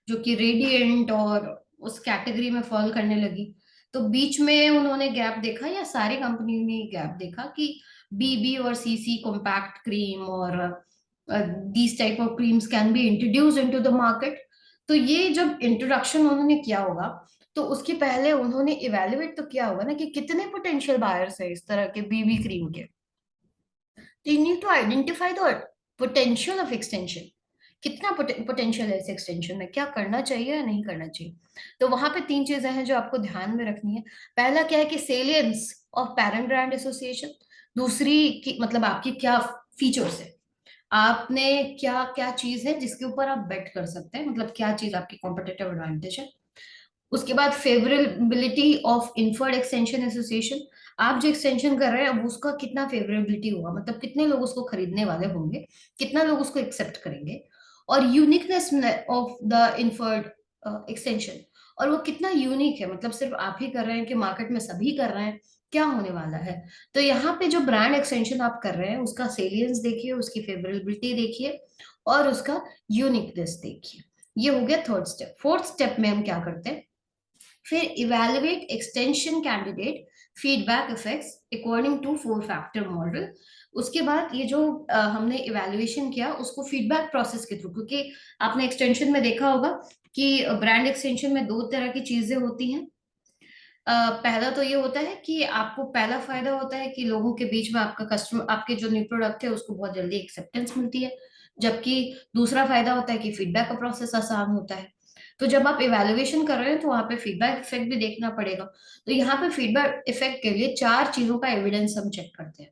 जो कि रेडिएंट और उस कैटेगरी में फॉल करने लगी। तो बीच में उन्होंने गैप देखा, या सारी कंपनी ने गैप देखा कि बीबी और सीसी कॉम्पैक्ट क्रीम और these type of creams can be introduce into the market. तो ये जब इंट्रोडक्शन उन्होंने किया होगा, तो उसके पहले उन्होंने इवेल्युएट तो किया होगा ना कि कितने पोटेंशियल बायर्स है इस तरह के बीबी क्रीम के। तो you need to identify the potential of extension, कितना पोटेंशियल है इस एक्सटेंशन में, क्या करना चाहिए या नहीं करना चाहिए। तो वहां पे 3 चीजें हैं जो आपको ध्यान में रखनी है। पहला क्या है कि सेलियंस ऑफ पेरेंट ब्रांड एसोसिएशन। दूसरी की मतलब आपकी क्या फीचर्स है, आपने क्या क्या चीज है जिसके ऊपर आप बेट कर सकते हैं, मतलब क्या चीज आपकी कॉम्पिटिटिव एडवांटेज है। उसके बाद फेवरेबिलिटी ऑफ इन्फर्ड एक्सटेंशन एसोसिएशन, आप जो एक्सटेंशन कर रहे हैं अब उसका कितना फेवरेबिलिटी होगा, मतलब कितने लोग उसको खरीदने वाले होंगे, कितना लोग उसको एक्सेप्ट करेंगे। और uniqueness of the inferred extension, और वो कितना यूनिक है, मतलब सिर्फ आप ही कर रहे हैं कि मार्केट में सभी कर रहे हैं, क्या होने वाला है। तो यहाँ पे जो ब्रांड एक्सटेंशन आप कर रहे हैं उसका सेलियंस देखिए, उसकी फेवरेबिलिटी देखिए, और उसका यूनिकनेस देखिए। ये हो गया थर्ड स्टेप। फोर्थ स्टेप में हम क्या करते हैं, फिर evaluate extension candidate feedback effects according to 4 factor model. उसके बाद ये जो हमने इवेल्युएशन किया उसको फीडबैक प्रोसेस के थ्रू, क्योंकि आपने एक्सटेंशन में देखा होगा कि ब्रांड एक्सटेंशन में 2 तरह की चीजें होती हैं। पहला तो ये होता है कि आपको पहला फायदा होता है कि लोगों के बीच में आपका कस्टमर, आपके जो न्यू प्रोडक्ट है उसको बहुत जल्दी एक्सेप्टेंस मिलती है। जबकि दूसरा फायदा होता है कि फीडबैक का प्रोसेस आसान होता है। तो जब आप इवेल्युएशन कर रहे हैं तो वहां पे फीडबैक इफेक्ट भी देखना पड़ेगा। तो यहाँ पे फीडबैक इफेक्ट के लिए 4 चीजों का एविडेंस हम चेक करते हैं।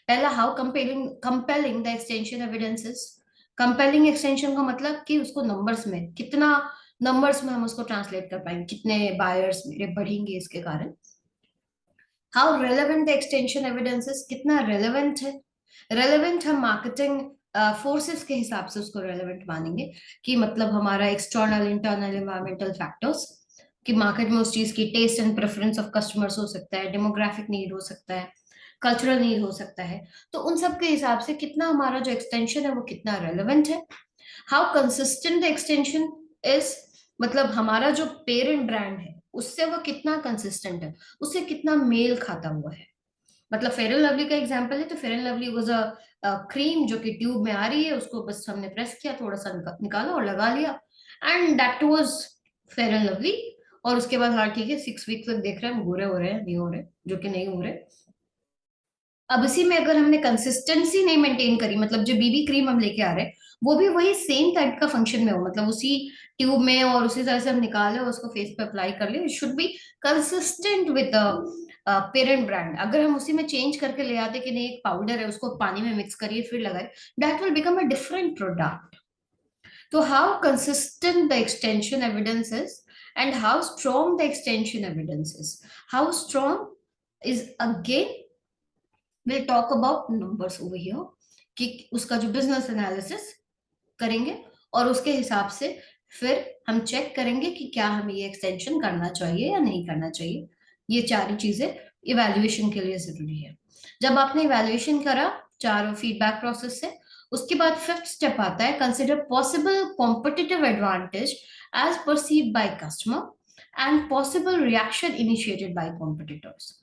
पहला, how compelling compelling the extension evidences. Compelling extension का मतलब कि उसको नंबर्स में कितना, नंबर्स में हम उसको ट्रांसलेट कर पाएंगे, कितने बायर्स मेरे बढ़ेंगे इसके कारण। How relevant the extension evidences, कितना रेलेवेंट है। रेलेवेंट हम मार्केटिंग फोर्सेस के हिसाब से उसको रेलेवेंट मानेंगे, कि मतलब हमारा एक्सटर्नल इंटरनल एनवायरमेंटल फैक्टर्स, कि मार्केट में उस चीज की taste and preference of customers हो सकता है, डेमोग्राफिक नीड हो सकता है, कल्चरल नीड हो सकता है। तो उन सब के हिसाब से कितना हमारा जो एक्सटेंशन है वो कितना रेलेवेंट है। How consistent the extension, is मतलब हमारा जो पेरेंट ब्रांड है उससे वो कितना कंसिस्टेंट है, उससे कितना मेल खाता हुआ है। मतलब फेयर एंड लवली का एग्जांपल है तो fair and lovely was a cream जो कि ट्यूब में आ रही है, उसको बस हमने प्रेस किया, थोड़ा सा निकाला और लगा लिया, and that was fair and lovely. और उसके बाद हाँ ठीक है, 6 वीक तक देख रहे हैं हम गोरे हो रहे हैं नहीं हो रहे, जो कि नहीं हो रहे। अब इसी में अगर हमने कंसिस्टेंसी नहीं मेंटेन करी, मतलब जो बीबी क्रीम हम लेके आ रहे हैं वो भी वही सेम टाइप का फंक्शन में हो, मतलब उसी ट्यूब में और उसी तरह से हम निकाले और उसको फेस पे अप्लाई कर ले, it should be consistent with the parent brand. अगर हम उसी में चेंज करके ले आते कि नहीं एक पाउडर है उसको पानी में मिक्स करिए फिर लगाए, that will become a different product. तो how consistent the extension evidence is and how strong the extension evidence is, how strong is again we'll talk about numbers over here, कि उसका जो बिजनेस एनालिसिस करेंगे और उसके हिसाब से फिर हम चेक करेंगे कि क्या हमें ये एक्सटेंशन करना चाहिए या नहीं करना चाहिए। ये चार चीजें इवैल्यूएशन के लिए जरूरी है। जब आपने इवैल्यूएशन करा चारों फीडबैक प्रोसेस से, उसके बाद फिफ्थ स्टेप आता है consider possible competitive advantage as perceived by customer and possible reaction initiated by competitors.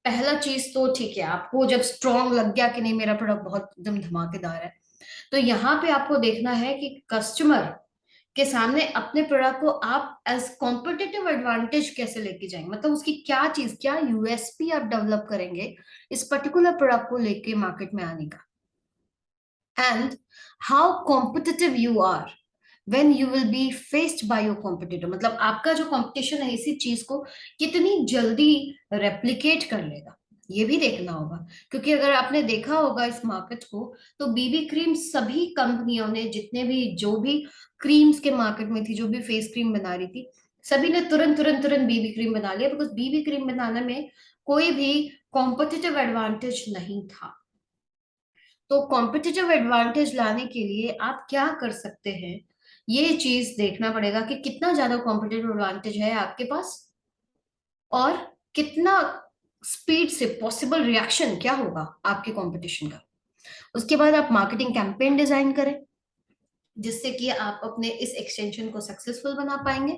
पहला चीज तो ठीक है, आपको जब स्ट्रॉन्ग लग गया कि नहीं मेरा प्रोडक्ट बहुत एकदम धमाकेदार है, तो यहाँ पे आपको देखना है कि कस्टमर के सामने अपने प्रोडक्ट को आप एज कॉम्पिटिटिव एडवांटेज कैसे लेके जाएंगे, मतलब उसकी क्या चीज, क्या यूएसपी आप डेवलप करेंगे इस पर्टिकुलर प्रोडक्ट को लेके मार्केट में आने का, and how competitive you are when you will be faced by your competitor, मतलब आपका जो कंपटीशन है इसी चीज को कितनी जल्दी रेप्लिकेट कर लेगा, ये भी देखना होगा। क्योंकि अगर आपने देखा होगा इस मार्केट को, तो बीबी क्रीम सभी कंपनियों ने, जितने भी जो भी क्रीम्स के मार्केट में थी, जो भी फेस क्रीम बना रही थी, सभी ने तुरंत तुरंत तुरंत बीबी क्रीम बना लिया, बिकॉज बीबी क्रीम बनाने में कोई भी कॉम्पिटिटिव एडवांटेज नहीं था। तो कॉम्पिटिटिव एडवांटेज लाने के लिए आप क्या कर सकते हैं, ये चीज देखना पड़ेगा कि कितना ज्यादा कॉम्पिटिटिव एडवांटेज है आपके पास और कितना स्पीड से पॉसिबल रिएक्शन क्या होगा आपके कंपटीशन का। उसके बाद आप मार्केटिंग कैंपेन डिजाइन करें जिससे कि आप अपने इस एक्सटेंशन को सक्सेसफुल बना पाएंगे,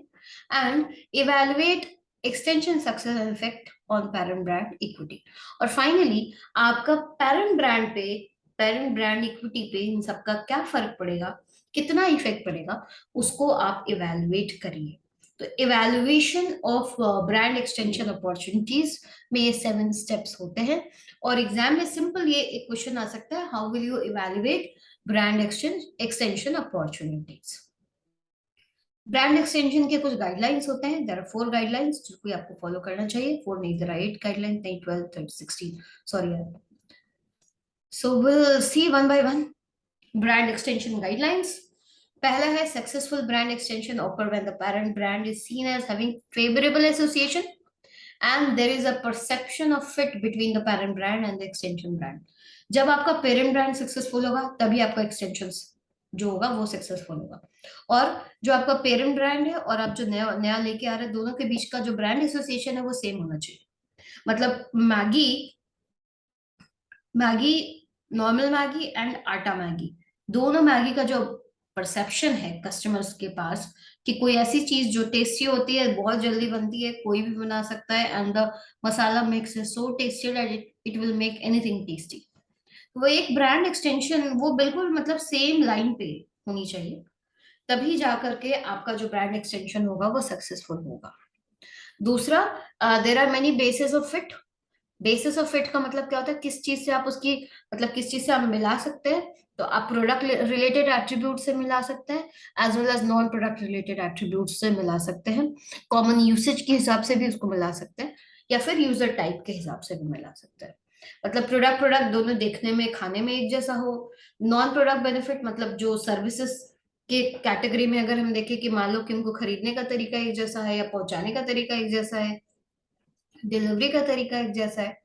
and evaluate extension success effect on parent brand equity. और फाइनली आपका पेरेंट ब्रांड इक्विटी पे इन सबका क्या फर्क पड़ेगा, कितना इफेक्ट पड़ेगा, उसको आप इवेलुएट करिए। तो evaluation of brand extension opportunities में ये 7 स्टेप्स होते हैं। और एग्जाम में सिंपल ये एक क्वेश्चन आ सकता है, how will you evaluate brand extension opportunities. Brand extension के कुछ गाइडलाइंस होते हैं, देयर आर 4 गाइडलाइंस जिनको आपको फॉलो करना चाहिए। 4 नहीं, देयर आर 8 गाइडलाइंस, नहीं 12, 13, 16, सॉरी यार। So will see one by one brand extension guidelines. पहला है successful brand extension occur when the parent brand is seen as having favourable association and there is a perception of fit between the parent brand and the extension brand. जब आपका parent brand successful होगा तभी आपका extension जो होगा वो successful होगा। और जो आपका पेरेंट ब्रांड है और आप जो नया नया लेके आ रहे हैं, दोनों के बीच का जो ब्रांड एसोसिएशन है वो सेम होना चाहिए। मतलब Maggi Maggi normal Maggi and आटा मैगी, दोनों मैगी का जो परसेप्शन है कस्टमर्स के पास कि कोई ऐसी चीज जो टेस्टी होती है, बहुत जल्दी बनती है, कोई भी बना सकता है, and the masala mix is so tasty that it will make anything tasty। वो एक ब्रांड एक्सटेंशन वो बिल्कुल मतलब सेम लाइन पे होनी चाहिए, तभी जा करके आपका जो ब्रांड एक्सटेंशन होगा वो सक्सेसफुल होगा। दूसरा, there are many basis of fit. Basis of fit का मतलब क्या होता है, किस चीज से आप उसकी, मतलब किस चीज से आप मिला सकते हैं। तो आप प्रोडक्ट रिलेटेड एट्रीब्यूट से मिला सकते हैं as well as non product related attribute से मिला सकते हैं, कॉमन यूसेज के हिसाब से भी उसको मिला सकते हैं, या फिर यूजर टाइप के हिसाब से भी मिला सकते हैं। मतलब प्रोडक्ट प्रोडक्ट दोनों देखने में खाने में एक जैसा हो। नॉन प्रोडक्ट बेनिफिट मतलब जो सर्विसेज के कैटेगरी में अगर हम देखें कि मान लो कि उनको खरीदने का तरीका एक जैसा है या पहुंचाने का तरीका एक जैसा है, डिलीवरी का तरीका एक जैसा है,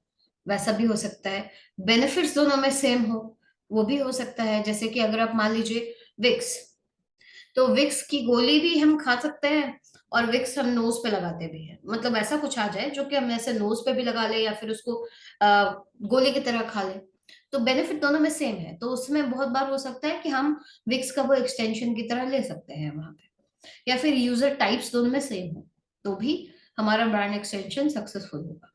वैसा भी हो सकता है। बेनिफिट्स दोनों में सेम हो, वो भी हो सकता है। जैसे कि अगर आप मान लीजिए विक्स, तो विक्स की गोली भी हम खा सकते हैं और विक्स हम नोज पे लगाते भी हैं, मतलब ऐसा कुछ आ जाए जो कि हम ऐसे नोज पे भी लगा ले या फिर उसको गोली की तरह खा ले, तो बेनिफिट दोनों में सेम है। तो उसमें बहुत बार हो सकता है कि हम विक्स का वो एक्सटेंशन की तरह ले सकते हैं वहां पे। या फिर यूजर टाइप्स दोनों में सेम हो, तो भी हमारा ब्रांड एक्सटेंशन सक्सेसफुल होगा।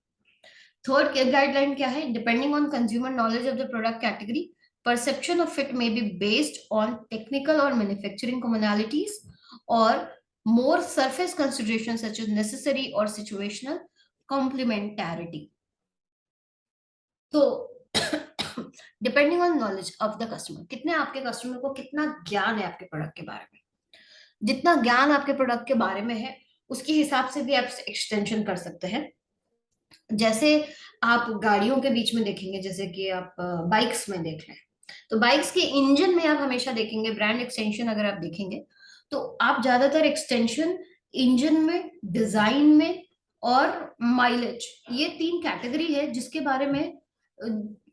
थर्ड गाइडलाइन क्या है? Depending on consumer knowledge of the product category, perception of fit may be based on technical or manufacturing commonalities or more surface considerations such as necessary or situational complementarity. तो depending on knowledge of the customer, कितने आपके customer को कितना ज्ञान है आपके product के बारे में, जितना ज्ञान आपके प्रोडक्ट के बारे में है उसके हिसाब से भी आप एक्सटेंशन कर सकते हैं। जैसे आप गाड़ियों के बीच में देखेंगे, जैसे कि आप बाइक्स में देख लें, तो बाइक्स के इंजन में आप हमेशा देखेंगे ब्रांड एक्सटेंशन, अगर आप देखेंगे तो आप ज्यादातर एक्सटेंशन इंजन में, डिजाइन में और माइलेज, ये तीन कैटेगरी है जिसके बारे में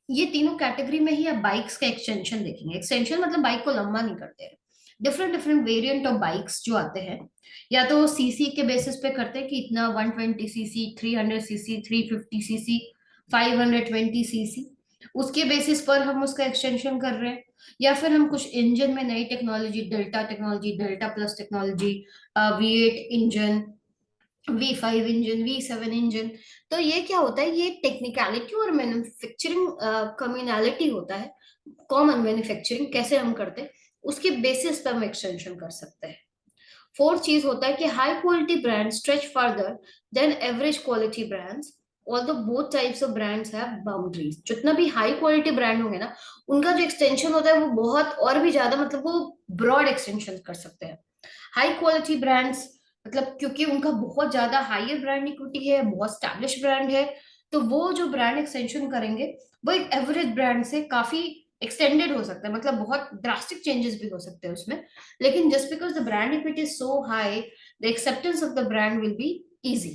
ये तीनों कैटेगरी में ही आप बाइक्स का एक्सटेंशन देखेंगे। एक्सटेंशन मतलब बाइक को लंबा नहीं करते हैं। Different different variant of bikes जो आते हैं, या तो सीसी के बेसिस पे करते हैं कि इतना 120 सीसी, 300 सीसी, 350 सीसी, 520 सीसी, उसके बेसिस पर हम उसका एक्सटेंशन कर रहे हैं। या फिर हम कुछ इंजन में नई technology, delta plus technology, V8 engine, V5 engine, V7 engine, तो ये क्या होता है, ये टेक्निकलिटी और मैन्युफैक्चरिंग कम्युनैलिटी होता है। कॉमन मैन्युफैक्चरिंग कैसे हम करते हैं उसके बेसिस पर हम एक्सटेंशन कर सकते हैं। फोर्थ चीज होता है कि high quality brand stretch further than average quality brands, although both types of brands have boundaries. जितना भी हाई क्वालिटी ब्रांड होंगे ना, उनका जो एक्सटेंशन होता है वो बहुत और भी ज्यादा, मतलब वो ब्रॉड एक्सटेंशन कर सकते हैं। हाई क्वालिटी ब्रांड्स मतलब क्योंकि उनका बहुत ज्यादा हायर ब्रांड इक्विटी है, बहुत स्टैब्लिश ब्रांड है, तो वो जो ब्रांड एक्सटेंशन करेंगे वो एक एवरेज ब्रांड से काफी एक्सटेंडेड हो सकता है, मतलब बहुत ड्रास्टिक चेंजेस भी हो सकते हैं उसमें। लेकिन just because the brand equity is so high, the acceptance of the brand will be easy,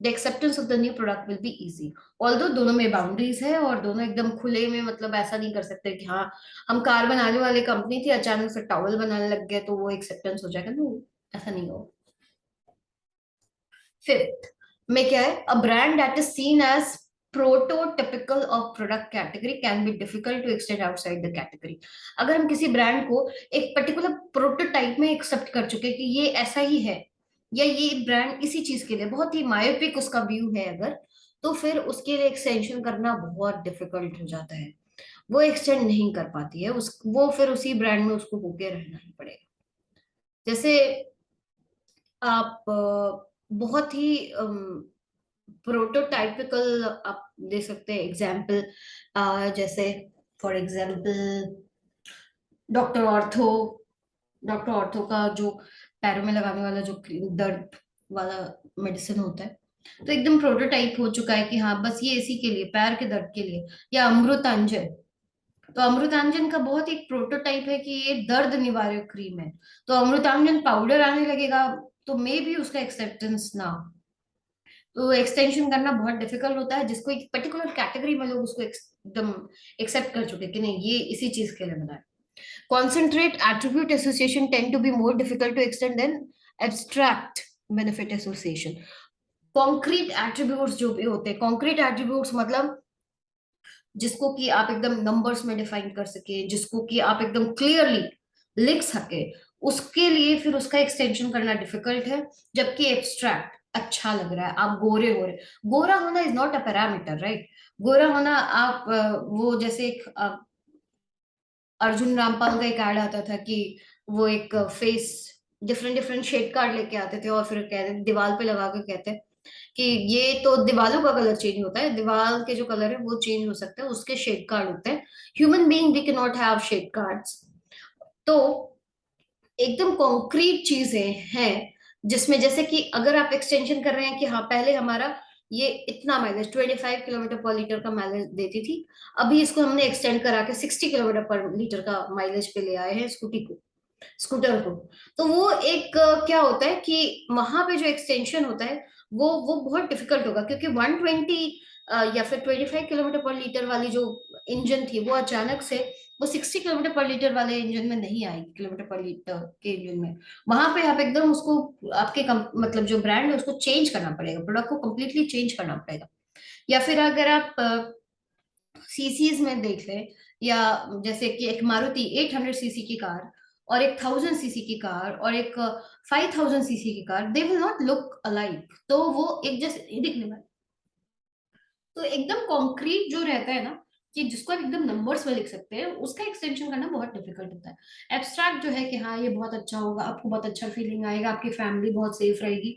the acceptance of the new product will be easy. Although दोनों में बाउंड्रीज है और दोनों एकदम खुले में, मतलब ऐसा नहीं कर सकते कि हाँ हम कार बनाने वाले कंपनी थी अचानक से टॉवल बनाने लग गए तो वो एक्सेप्टेंस हो जाएगा, नो, ऐसा नहीं हो। फिफ्थ में क्या है? A brand that is seen as prototypical of product category can be difficult to extend outside the category। अगर हम किसी ब्रांड को एक पर्टिकुलर प्रोटोटाइप में एक्सेप्ट कर चुके कि ये ऐसा ही है, या ये ब्रांड इसी चीज के लिए, बहुत ही मायोपिक उसका व्यू है अगर, तो फिर उसके लिए एक्सटेंशन करना बहुत डिफिकल्ट हो जाता है। वो एक्सटेंड नहीं कर पाती है, उस वो फिर उसी ब्रांड में उसको होके रहना ही पड़ेगा। जैसे आप बहुत ही प्रोटोटाइपिकल आप दे सकते हैं एग्जाम्पल, जैसे for example doctor ortho. Doctor ortho का जो पैरों में लगाने वाला जो दर्द वाला मेडिसिन होता है, तो एकदम प्रोटोटाइप हो चुका है कि हाँ बस ये इसी के लिए, पैर के दर्द के लिए। या अमृतांजन, तो अमृतांजन का बहुत एक प्रोटोटाइप है कि ये दर्द निवारक क्रीम है, तो अमृतांजन पाउडर आने लगेगा तो मे भी उसका एक्सेप्टेंस ना हो। तो एक्सटेंशन करना बहुत डिफिकल्ट होता है, जिसको एक पर्टिकुलर कैटेगरी में लोग उसको एकदम एक्सेप्ट कर चुके कि नहीं ये इसी चीज के लिए बना है। Concentrate attribute association tend to be more difficult to extend than abstract benefit association. Concrete attributes जो भी होते हैं, कॉन्क्रीट एट्रीब्यूट्स मतलब जिसको कि आप एकदम नंबर्स में डिफाइन कर सके, जिसको कि आप एकदम क्लियरली लिख सके, उसके लिए फिर उसका एक्सटेंशन करना डिफिकल्ट है। जबकि एब्स्ट्रैक्ट अच्छा लग रहा है, आप गोरे हो रहे, गोरा होना is not a parameter, right? गोरा होना आप वो जैसे एक अर्जुन रामपाल का एक ऐड आता था कि वो एक face different different shade card लेके आते थे और फिर कहते दीवार पे लगा के कहते कि ये तो दीवारों का कलर चेंज होता है, दीवार के जो कलर है वो चेंज हो सकता है, उसके शेड कार्ड होते हैं। Human being we can not have shade cards. तो एकदम कॉन्क्रीट चीजें हैं जिसमें, जैसे कि अगर आप एक्सटेंशन कर रहे हैं कि हाँ पहले हमारा ये इतना माइलेज 25 किलोमीटर पर लीटर का माइलेज देती थी, अभी इसको हमने एक्सटेंड करा के 60 किलोमीटर पर लीटर का माइलेज पे ले आए हैं स्कूटर को। तो वो एक क्या होता है कि वहां पे जो एक्सटेंशन होता है वो बहुत डिफिकल्ट होगा, क्योंकि 120 या फिर 25 किलोमीटर पर लीटर वाली जो इंजन थी वो अचानक से वो 60 किलोमीटर पर लीटर वाले इंजन में नहीं आएगी, किलोमीटर पर लीटर के इंजन में। वहां पे आप एकदम उसको आपके मतलब जो ब्रांड है उसको चेंज करना पड़ेगा, प्रोडक्ट को कम्प्लीटली चेंज करना पड़ेगा। या फिर अगर आप सीसीज में देख लें, या जैसे कि एक मारुति 800 सीसी की कार और एक 1000 सीसी की कार और एक 5000 सीसी की car, they will not look alike, तो वो एक जैसे नहीं दिखने वाले। तो एकदम कॉन्क्रीट जो रहता है ना, कि जिसको आप एकदम नंबर्स में लिख सकते हैं, उसका एक्सटेंशन करना बहुत डिफिकल्ट होता है। एब्स्ट्रैक्ट जो है कि हाँ ये बहुत अच्छा होगा, आपको बहुत अच्छा फीलिंग आएगा, आपकी फैमिली बहुत सेफ रहेगी,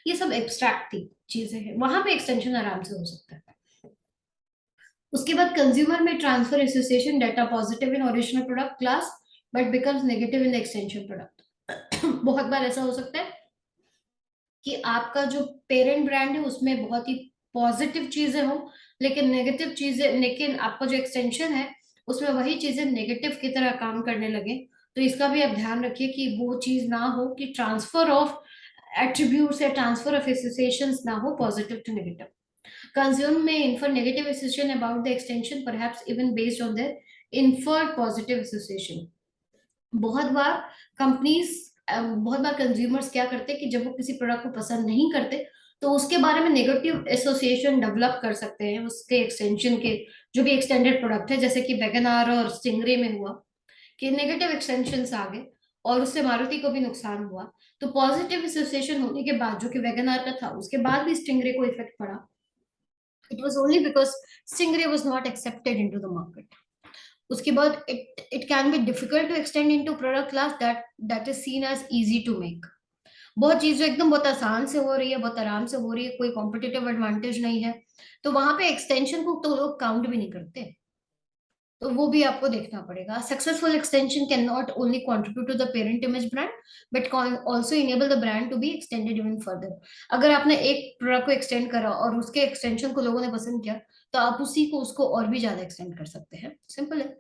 ये सब एब्स्ट्रैक्ट थी चीजें हैं, वहां पे एक्सटेंशन आराम से हो सकता है। उसके बाद कंज्यूमर में transfer association data positive in original product class but becomes negative in extension product. बहुत बार ऐसा हो सकता है कि आपका जो पेरेंट ब्रांड है उसमें बहुत ही पॉजिटिव चीजें हो, लेकिन नेगेटिव चीजें, लेकिन आपका जो एक्सटेंशन है उसमें वही चीजें नेगेटिव की तरह काम करने लगे। तो इसका भी आप ध्यान रखिए कि वो चीज ना हो कि ट्रांसफर ऑफ एट्रीब्यूट्स या ट्रांसफर ऑफ एसोसिएशंस ना हो पॉजिटिव टू नेगेटिव। कंज्यूम में infer negative association about the extension perhaps even based on their inferred positive association. बहुत बार कंपनीज, बहुत बार कंज्यूमर्स क्या करते हैं कि जब वो किसी प्रोडक्ट को पसंद नहीं करते तो उसके बारे में नेगेटिव एसोसिएशन डेवलप कर सकते हैं उसके एक्सटेंशन के, जो भी एक्सटेंडेड प्रोडक्ट है, जैसे कि वैगनआर और स्टिंगरे में हुआ कि नेगेटिव एक्सटेंशन आ गए और उससे मारुति को भी नुकसान हुआ। तो पॉजिटिव एसोसिएशन होने के बाद, जो कि वैगनआर का था, उसके बाद भी स्टिंगरे को इफेक्ट पड़ा। It was only because Stingray was not accepted in to the market. उसके बाद it can be difficult to extend into product class that is seen as easy to make. बहुत चीजें एकदम बहुत आसान से हो रही है, बहुत आराम से हो रही है, कोई कॉम्पिटिटिव एडवांटेज नहीं है, तो वहां पे एक्सटेंशन को तो लोग काउंट भी नहीं करते। तो वो भी आपको देखना पड़ेगा। Successful extension can not only contribute to the parent image brand but also enable the brand to be extended even further. अगर आपने एक प्रोडक्ट को एक्सटेंड करा और उसके एक्सटेंशन को लोगों ने पसंद किया, तो आप उसी को उसको और भी ज्यादा एक्सटेंड कर सकते हैं, सिंपल है।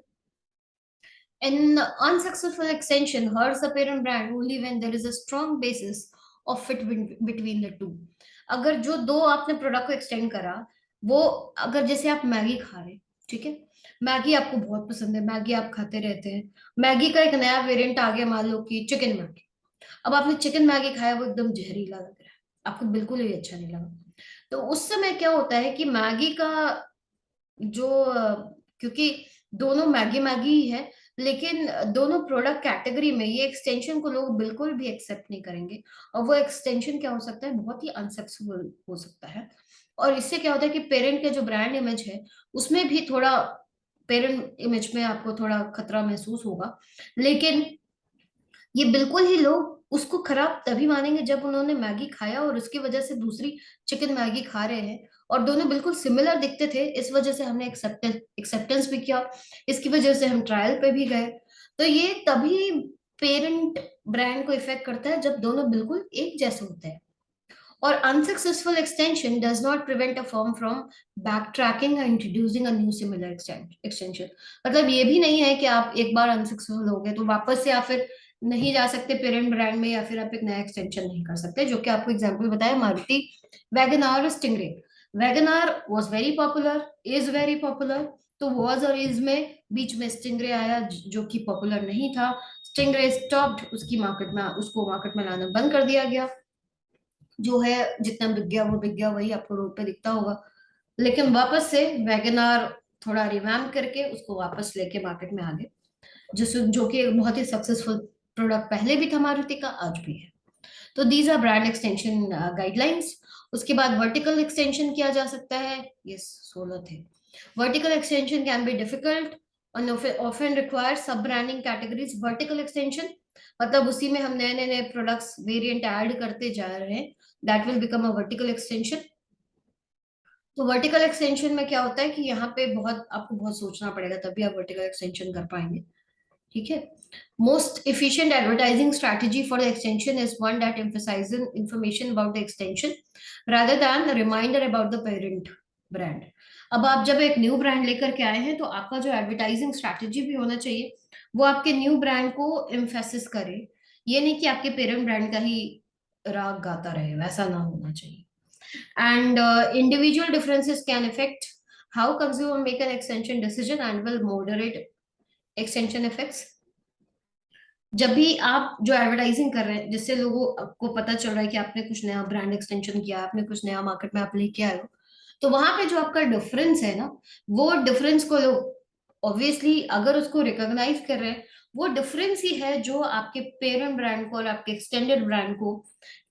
An unsuccessful extension hurts the parent brand only when there is a strong basis of fit between the two. अगर जो दो आपने प्रोडक्ट को एक्सटेंड करा, वो, अगर जैसे आप मैगी खा रहे हैं, ठीक है, मैगी आपको बहुत पसंद है, मैगी आप खाते रहते हैं, मैगी का एक नया वेरिएंट आ गया, मान लो कि चिकन मैगी। अब आपने चिकन मैगी खाया, वो एकदम जहरीला लग रहा है, आपको बिल्कुल भी अच्छा नहीं लगा। तो उस समय क्या होता है कि मैगी का जो क्योंकि दोनों मैगी मैगी ही है, लेकिन दोनों प्रोडक्ट कैटेगरी में ये एक्सटेंशन को लोग बिल्कुल भी एक्सेप्ट नहीं करेंगे, और वो एक्सटेंशन क्या हो सकता है, बहुत ही अनसक्सेसफुल हो सकता है। और इससे क्या होता है कि पेरेंट का जो ब्रांड इमेज है उसमें भी थोड़ा, पेरेंट इमेज में आपको थोड़ा खतरा महसूस होगा। लेकिन ये बिल्कुल ही लोग उसको खराब तभी मानेंगे जब उन्होंने मैगी खाया और उसकी वजह से दूसरी चिकन मैगी खा रहे हैं, और दोनों बिल्कुल सिमिलर दिखते थे, इस वजह से हमने एक्सेप्टेंस भी किया, इसकी वजह से हम ट्रायल पे भी गए। तो ये तभी पेरेंट ब्रांड को इफेक्ट करता है जब दोनों बिल्कुल एक जैसे होते हैं। और unsuccessful extension does not prevent a firm from backtracking and introducing a new similar extension। मतलब ये भी नहीं है कि आप एक बार अनसक्सेसफुल हो गए तो वापस से आप फिर नहीं जा सकते पेरेंट ब्रांड में, या फिर आप एक नया एक्सटेंशन नहीं कर सकते, जो कि आपको एग्जांपल बताया मारुति वैगनआर और stingray. WagonR was very popular, is very popular, तो वॉज और इज में बीच में स्टिंगरे आया जो कि पॉपुलर नहीं था। स्टिंगरे स्टॉप्ड, उसकी मार्केट में, उसको मार्केट में लाना बंद कर दिया गया, जो है जितना बिक गया वो बिक गया, वही आपको रोड पे दिखता होगा। लेकिन वापस से वैगनार थोड़ा रिवैम्प करके उसको वापस लेके मार्केट में आ गए, जो कि एक बहुत ही सक्सेसफुल प्रोडक्ट पहले भी था मारुति का, आज भी है। तो these are brand extension guidelines. उसके बाद वर्टिकल एक्सटेंशन किया जा सकता है, ये 16 थे। Vertical extension can be difficult and often requires sub branding categories। Vertical extension मतलब उसी में हम नए नए नए प्रोडक्ट्स वेरिएंट ऐड करते जा रहे हैं, that will become a vertical extension. तो वर्टिकल एक्सटेंशन में क्या होता है कि यहाँ पे बहुत आपको बहुत सोचना पड़ेगा, तभी आप वर्टिकल एक्सटेंशन कर पाएंगे, ठीक है। Most efficient advertising strategy for the extension is one that emphasizes information about the extension rather than a reminder about the parent brand। अब आप जब एक न्यू ब्रांड लेकर के आए हैं तो आपका जो एडवर्टाइजिंग स्ट्रैटेजी भी होना चाहिए वो आपके न्यू ब्रांड को एम्फेसिस करे, ये नहीं कि आपके पेरेंट ब्रांड का ही राग गाता रहे, वैसा ना होना चाहिए। And individual differences can affect how consumer make an extension decision and will moderate extension effects। जब भी आप जो एडवर्टाइजिंग कर रहे हैं जिससे लोगों को पता चल रहा है कि आपने कुछ नया ब्रांड एक्सटेंशन किया, आपने कुछ नया मार्केट में आप लेके आए हो, तो वहां पे जो आपका डिफरेंस है ना, वो डिफरेंस को लोग ऑब्वियसली अगर उसको रिकॉग्नाइज कर रहे हैं, वो डिफरेंस ही है जो आपके पेरेंट ब्रांड को और आपके एक्सटेंडेड ब्रांड को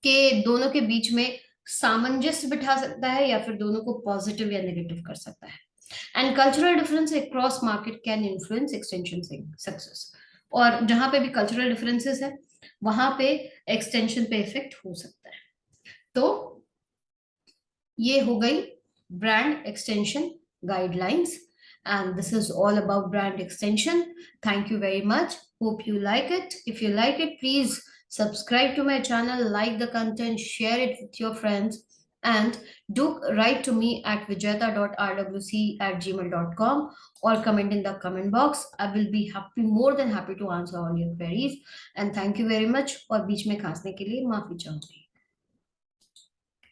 के दोनों के बीच में सामंजस्य बिठा सकता है या फिर दोनों को पॉजिटिव या नेगेटिव कर सकता है। And cultural difference across market can influence extension success. और जहां पे भी कल्चरल डिफरेंसेस है वहां पे एक्सटेंशन पे इफेक्ट हो सकता है। तो ये हो गई brand extension guidelines, and this is all about brand extension. Thank you very much. Hope you like it. If you like it, please subscribe to my channel, like the content, share it with your friends, and do write to me at vijayata.rwc@gmail.com or comment in the comment box. I will be more than happy to answer all your queries. And thank you very much. और बीच में खांसने के लिए माफी चाहूंगी।